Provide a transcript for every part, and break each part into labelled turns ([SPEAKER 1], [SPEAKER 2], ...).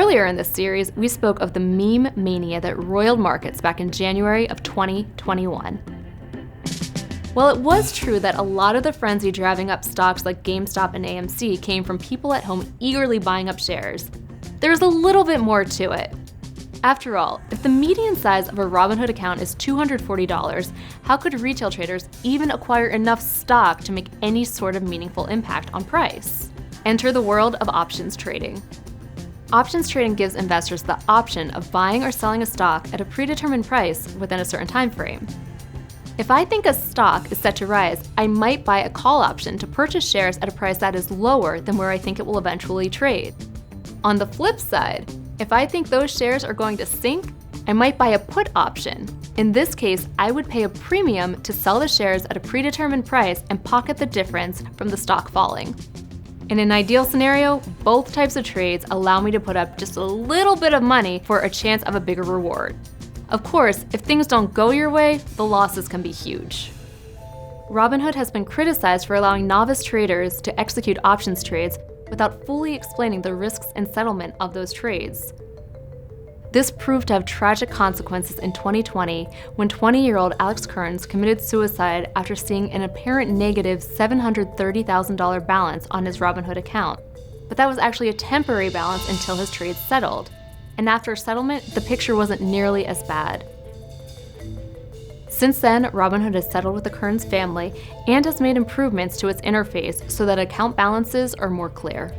[SPEAKER 1] Earlier in this series, we spoke of the meme mania that roiled markets back in January of 2021. While it was true that a lot of the frenzy driving up stocks like GameStop and AMC came from people at home eagerly buying up shares, there's a little bit more to it. After all, if the median size of a Robinhood account is $240, how could retail traders even acquire enough stock to make any sort of meaningful impact on price? Enter the world of options trading. Options trading gives investors the option of buying or selling a stock at a predetermined price within a certain time frame. If I think a stock is set to rise, I might buy a call option to purchase shares at a price that is lower than where I think it will eventually trade. On the flip side, if I think those shares are going to sink, I might buy a put option. In this case, I would pay a premium to sell the shares at a predetermined price and pocket the difference from the stock falling. In an ideal scenario, both types of trades allow me to put up just a little bit of money for a chance of a bigger reward. Of course, if things don't go your way, the losses can be huge. Robinhood has been criticized for allowing novice traders to execute options trades without fully explaining the risks and settlement of those trades. This proved to have tragic consequences in 2020 when 20-year-old Alex Kearns committed suicide after seeing an apparent negative $730,000 balance on his Robinhood account. But that was actually a temporary balance until his trades settled. And after settlement, the picture wasn't nearly as bad. Since then, Robinhood has settled with the Kearns family and has made improvements to its interface so that account balances are more clear.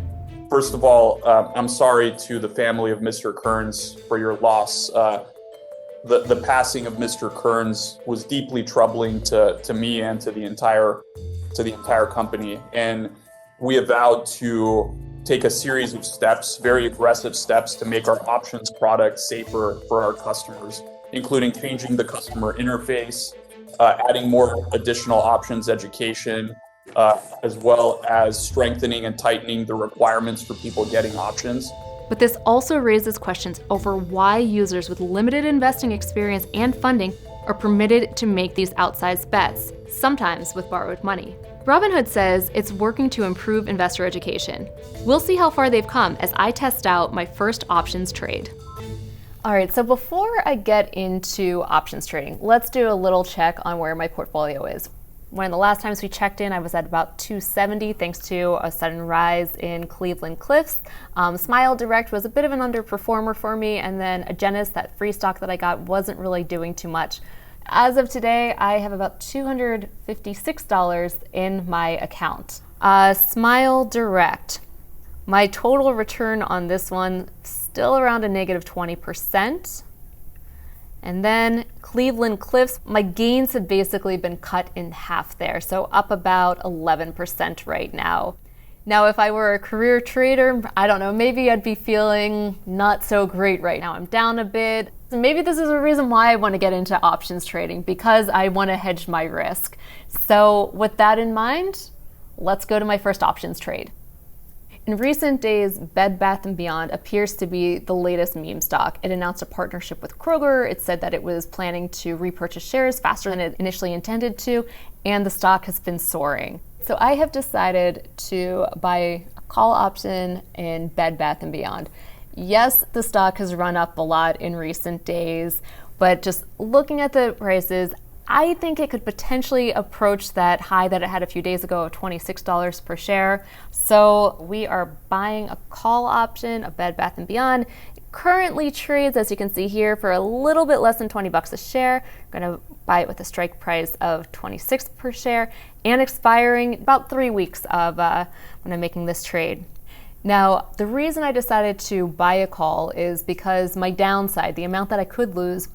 [SPEAKER 2] First of all, I'm sorry to the family of Mr. Kearns for your loss. The passing of Mr. Kearns was deeply troubling to me and to the entire company. And we have vowed to take a series of steps, very aggressive steps, to make our options product safer for our customers, including changing the customer interface, adding more additional options education, as well as strengthening and tightening the requirements for people getting options.
[SPEAKER 1] But this also raises questions over why users with limited investing experience and funding are permitted to make these outsized bets, sometimes with borrowed money. Robinhood says it's working to improve investor education. We'll see how far they've come as I test out my first options trade. All right, so before I get into options trading, let's do a little check on where my portfolio is. One of the last times we checked in, I was at about 270 thanks to a sudden rise in Cleveland Cliffs. Smile Direct was a bit of an underperformer for me, and then Agenus, that free stock that I got, wasn't really doing too much. As of today, I have about $256 in my account. Smile Direct, my total return on this one, still around a negative 20%. And then Cleveland Cliffs, my gains have basically been cut in half there, so up about 11% right now. Now, if I were a career trader, I don't know, maybe I'd be feeling not so great right now. I'm down a bit. So maybe this is a reason why I want to get into options trading, because I want to hedge my risk. So with that in mind, let's go to my first options trade. In recent days, Bed Bath & Beyond appears to be the latest meme stock. It announced a partnership with Kroger. It said that it was planning to repurchase shares faster than it initially intended to, and the stock has been soaring. So I have decided to buy a call option in Bed Bath & Beyond. Yes, the stock has run up a lot in recent days, but just looking at the prices, I think it could potentially approach that high that it had a few days ago of $26 per share. So we are buying a call option of Bed Bath & Beyond. It currently trades, as you can see here, for a little bit less than $20 a share. I'm going to buy it with a strike price of $26 per share and expiring about 3 weeks of when I'm making this trade. Now, the reason I decided to buy a call is because my downside, the amount that I could lose,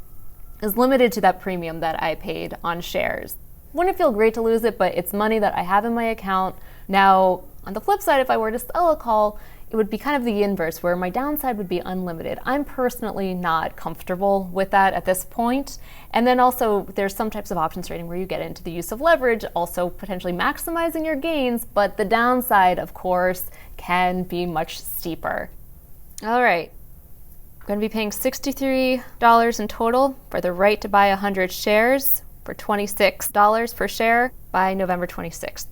[SPEAKER 1] is limited to that premium that I paid on shares. Wouldn't feel great to lose it, but it's money that I have in my account. Now, on the flip side, if I were to sell a call, it would be kind of the inverse, where my downside would be unlimited. I'm personally not comfortable with that at this point. And then also, there's some types of options trading where you get into the use of leverage, also potentially maximizing your gains, but the downside, of course, can be much steeper. All right. I'm going to be paying $63 in total for the right to buy 100 shares for $26 per share by November 26th.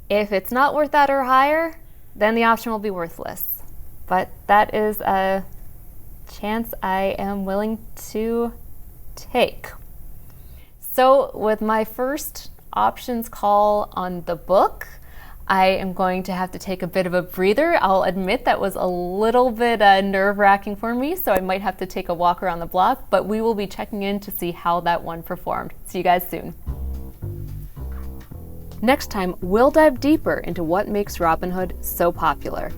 [SPEAKER 1] If it's not worth that or higher, then the option will be worthless. But that is a chance I am willing to take. So with my first options call on the book, I am going to have to take a bit of a breather. I'll admit that was a little bit nerve-wracking for me, so I might have to take a walk around the block, but we will be checking in to see how that one performed. See you guys soon. Next time, we'll dive deeper into what makes Robinhood so popular.